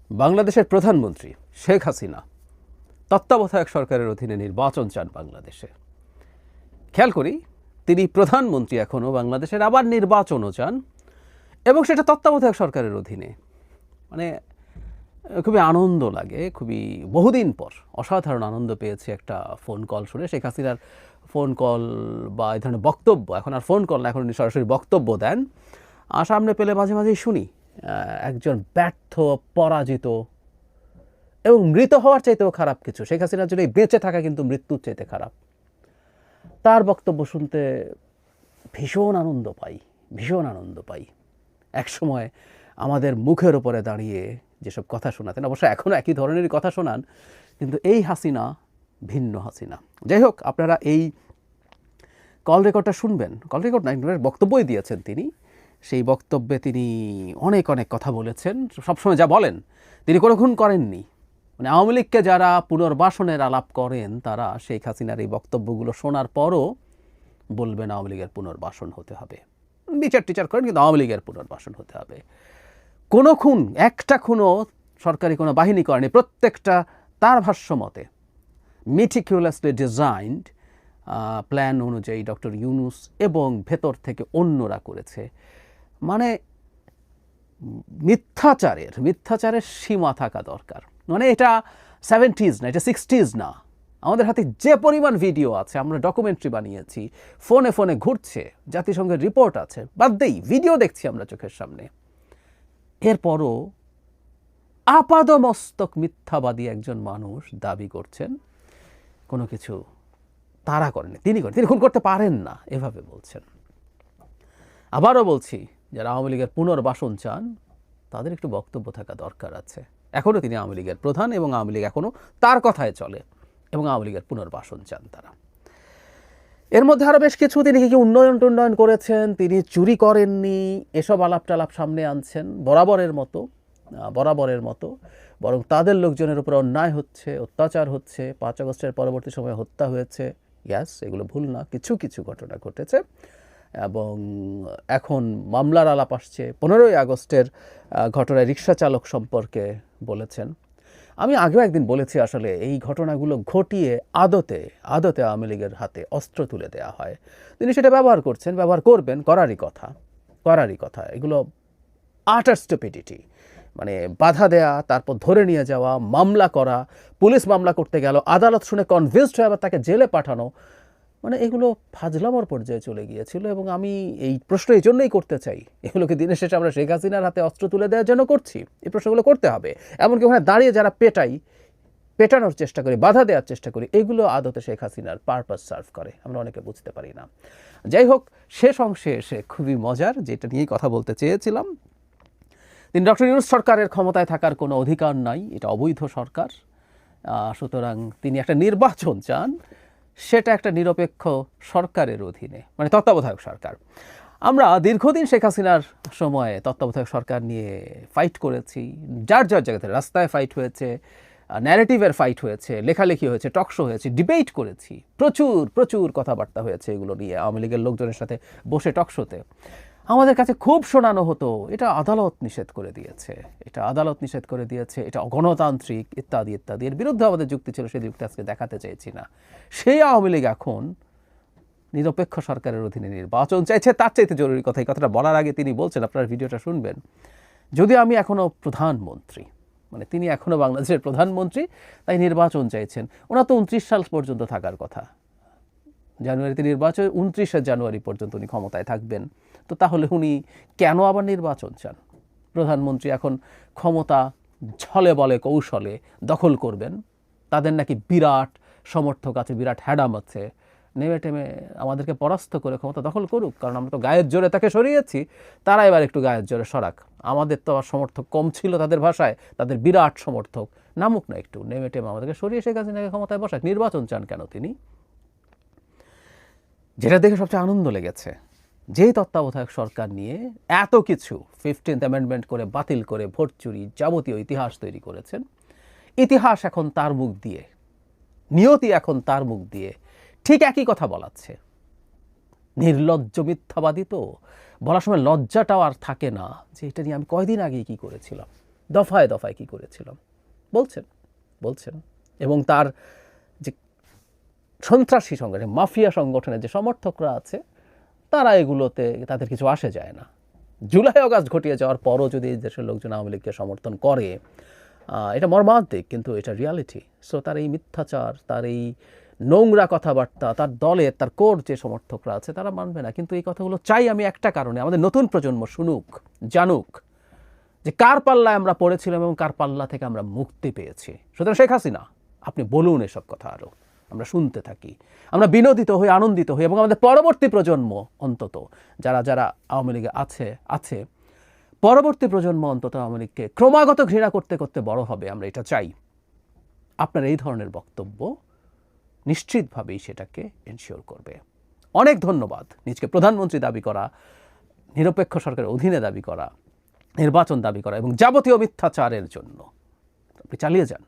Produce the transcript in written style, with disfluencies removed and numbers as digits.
বাংলাদেশের প্রধানমন্ত্রী শেখ হাসিনা তত্ত্বাবধায়ক সরকারের অধীনে নির্বাচন চান বাংলাদেশে। খেয়াল করি, তিনি প্রধানমন্ত্রী এখনও বাংলাদেশের, আবার নির্বাচনও চান এবং সেটা তত্ত্বাবধায়ক সরকারের অধীনে। মানে খুবই আনন্দ লাগে, খুবই বহুদিন পর অসাধারণ আনন্দ পেয়েছি একটা ফোন কল শুনে। শেখ হাসিনার ফোন কল বা এই ধরনের বক্তব্য, এখন আর ফোন কল না, এখন উনি সরাসরি বক্তব্য দেন, আর সামনে পেলে মাঝে মাঝেই শুনি একজন ব্যর্থ, পরাজিত এবং মৃত হওয়ার চাইতেও খারাপ কিছু। শেখ হাসিনার জন্য বেঁচে থাকা কিন্তু মৃত্যুর চাইতে খারাপ। তার বক্তব্য শুনতে ভীষণ আনন্দ পাই, ভীষণ আনন্দ পাই। একসময় আমাদের মুখের ওপরে দাঁড়িয়ে যেসব কথা শোনাতেন, অবশ্য এখনও একই ধরনেরই কথা শোনান, কিন্তু এই হাসিনা ভিন্ন হাসিনা। যাই হোক, আপনারা এই কল রেকর্ডটা শুনবেন। কল রেকর্ড না, বক্তব্যই দিয়েছেন তিনি। সেই বক্তব্যে তিনি অনেক অনেক কথা বলেছেন। সবসময় যা বলেন তিনি কোনো খুন করেননি। মানে আওয়ামী লীগকে যারা পুনর্বাসনের আলাপ করেন, তারা শেখ হাসিনার এই বক্তব্যগুলো শোনার পরও বলবেন আওয়ামী লীগের পুনর্বাসন হতে হবে। বিচার টিচার করেন, কিন্তু আওয়ামী লীগের পুনর্বাসন হতে হবে। কোনো খুন, একটা খুনও সরকারি কোনো বাহিনী করেনি। প্রত্যেকটা তার ভাষ্য মতে মেটিকুলাসলি ডিজাইনড প্ল্যান অনুযায়ী ডক্টর ইউনূস এবং ভেতর থেকে অন্যরা করেছে। মানে মিথ্যাচারের সীমা থাকা দরকার। মানে এটা 70s না, এটা 60s না। আমাদের হাতে যে পরিমাণ ভিডিও আছে, আমরা ডকুমেন্টারি বানিয়েছি, ফোনে ফোনে ঘুরছে, জাতিসংঘের রিপোর্ট আছে, বাদ দেই ভিডিও দেখছি আমরা চোখের সামনে। এরপরও আপাদমস্তক মিথ্যাবাদী একজন মানুষ দাবি করছেন কোনো কিছু তারা করেনি, তিনি করেন, তিনি খুন করতে পারেন না, এভাবে বলছেন। আবারও বলছি, যারা আওয়ামী লীগের পুনর্বাসন চান তাদের একটু বক্তব্য থাকা দরকার আছে। এখনও তিনি আওয়ামী লীগের প্রধান এবং আওয়ামী লীগ এখনও তার কথায় চলে এবং আওয়ামী লীগের পুনর্বাসন চান তারা। এর মধ্যে আরও বেশ কিছু, তিনি কি উন্নয়ন করেছেন, তিনি চুরি করেননি, এসব আলাপ টালাপ সামনে আনছেন বরাবরের মতো। বরং তাদের লোকজনের উপর অন্যায় হচ্ছে, অত্যাচার হচ্ছে, 5 আগস্টের পরবর্তী সময়ে হত্যা হয়েছে। ইয়াস, এগুলো ভুল না, কিছু কিছু ঘটনা ঘটেছে এবং এখন মামলার আলাপ আসছে। 15ই আগস্টের ঘটনায় রিক্সা চালক সম্পর্কে বলেছেন। আমি আগেও একদিন বলেছি, আসলে এই ঘটনাগুলো ঘটিয়ে আদতে আওয়ামী লীগের হাতে অস্ত্র তুলে দেওয়া হয়। তিনি সেটা ব্যবহার করছেন, ব্যবহার করবেন, করারই কথা। এগুলো আটার স্টুপিডিটি। মানে বাধা দেয়া, তারপর ধরে নিয়ে যাওয়া, মামলা করা, পুলিশ মামলা করতে গেল, আদালত শুনে কনভিন্সড হয়ে আবার তাকে জেলে পাঠানো, মানে এগুলো ফাজলামোর পর্যায়ে চলে গিয়েছিল। এবং আমি এই প্রশ্ন এই জন্যই করতে চাই, এগুলোকে দিনের শেষে আমরা শেখ হাসিনার হাতে অস্ত্র তুলে দেওয়ার জন্য করছি? এই প্রশ্নগুলো করতে হবে। এমনকি ওখানে দাঁড়িয়ে যারা পেটানোর চেষ্টা করি, বাধা দেওয়ার চেষ্টা করি, এগুলো আদতে শেখ হাসিনার পারপাস সার্ভ করে, আমরা অনেকে বুঝতে পারি না। যাই হোক, শেষ অংশে এসে খুবই মজার, যেটা নিয়েই কথা বলতে চেয়েছিলাম। তিনি ডক্টর ইউনূস সরকারের ক্ষমতায় থাকার কোনো অধিকার নাই, এটা অবৈধ সরকার। সুতরাং তিনি একটা নির্বাচন চান, সেটা একটা নিরপেক্ষ সরকারের অধীনে, মানে তত্ত্বাবধায়ক সরকার। আমরা দীর্ঘদিন শেখ হাসিনার সময়ে তত্ত্বাবধায়ক সরকার নিয়ে ফাইট করেছি। যার জায়গাতে রাস্তায় ফাইট হয়েছে, ন্যারেটিভের ফাইট হয়েছে, লেখালেখি হয়েছে, টকশো হয়েছে, ডিবেট করেছি, প্রচুর কথাবার্তা হয়েছে এগুলো নিয়ে আওয়ামী লীগের লোকজনের সাথে বসে টকশোতে। আমাদের কাছে খুব শোনানো হতো, এটা আদালত নিষেধ করে দিয়েছে, এটা অগণতান্ত্রিক, ইত্যাদি। এর বিরুদ্ধে আমাদের যুক্তি ছিল, সেই যুক্তি আজকে দেখাতে চাইছি না। সেই আওয়ামী লীগ এখন নিরপেক্ষ সরকারের অধীনে নির্বাচন চাইছে। তার চাইতে জরুরি কথা, এই কথাটা বলার আগে তিনি বলছেন, আপনার ভিডিওটা শুনবেন, যদি আমি এখনও প্রধানমন্ত্রী, মানে তিনি এখনও বাংলাদেশের প্রধানমন্ত্রী, তাই নির্বাচন চাইছেন। ওনার তো 29 সাল পর্যন্ত থাকার কথা, জানুয়ারিতে নির্বাচন, 29শে জানুয়ারি পর্যন্ত উনি ক্ষমতায় থাকবেন। তো তাহলে উনি কেন আবার নির্বাচন চান? প্রধানমন্ত্রী এখন ক্ষমতা ছলে বলে কৌশলে দখল করবেন। তাদের নাকি বিরাট সমর্থক আছে, বিরাট হ্যাডাম আছে, নেমে টেমে আমাদেরকে পরাস্ত করে ক্ষমতা দখল করুক, কারণ আমরা তো গায়ের জোরে তাকে সরিয়েছি, তারা এবার একটু গায়ের জোরে সরাক। আমাদের তো আবার সমর্থক কম ছিল, তাদের ভাষায় তাদের বিরাট সমর্থক, নামুক না, একটু নেমে টেমে আমাদেরকে সরিয়ে শেখ হাসিনাকে ক্ষমতায় বসাক। নির্বাচন চান কেন তিনি? যেটা দেখে সবচেয়ে আনন্দ লেগেছে, যেই তত্ত্বাবধায়ক সরকার নিয়ে এত কিছু 15th অ্যামেন্ডমেন্ট করে, বাতিল করে, ভোট চুরি, যাবতীয় ইতিহাস তৈরি করেছেন, ইতিহাস এখন তার মুখ দিয়ে, নিয়তি এখন তার মুখ দিয়ে ঠিক একই কথা বলাচ্ছে। নির্লজ্জ মিথ্যাবাদী তো, বলার সময় লজ্জাটাও আর থাকে না যে এটা নিয়ে আমি কয়দিন আগে কি করেছিলাম। দফায় দফায় কি করেছিলাম বলছেন এবং তার যে সন্ত্রাসী সংগঠন মাফিয়া সংগঠনের যে সমর্থকরা আছে তারা এগুলোতে তাদের কিছু আসে যায় না। জুলাই আগস্ট ঘটিয়ে যাওয়ার পরও যদি দেশের লোকজন আওয়ামী লীগকে সমর্থন করে এটা মর্মান্তিক, কিন্তু এটা রিয়ালিটি। সো তার এই মিথ্যাচার, তার এই নোংরা কথাবার্তা তার দলের তার কোর যে সমর্থকরা আছে তারা মানবে না। কিন্তু এই কথাগুলো চাই আমি একটা কারণে, আমাদের নতুন প্রজন্ম শুনুক, জানুক যে কার পাল্লায় আমরা পড়েছিলাম এবং কার পাল্লা থেকে আমরা মুক্তি পেয়েছি। সুতরাং শেখ হাসিনা, আপনি বলুন এসব কথা, আরও আমরা শুনতে থাকি, আমরা বিনোদিত হই, আনন্দিত হই, এবং আমাদের পরবর্তী প্রজন্ম অন্তত যারা যারা আওয়ামী লীগে আছে পরবর্তী প্রজন্ম অন্তত আওয়ামী লীগকে ক্রমাগত ঘৃণা করতে করতে বড় হবে, আমরা এটা চাই। আপনার এই ধরনের বক্তব্য নিশ্চিতভাবেই সেটাকে এনশিওর করবে। অনেক ধন্যবাদ। নিজকে প্রধানমন্ত্রী দাবি করা, নিরপেক্ষ সরকারের অধীনে দাবি করা, নির্বাচন দাবি করা এবং যাবতীয় মিথ্যাচারের জন্য আপনি চালিয়ে যান।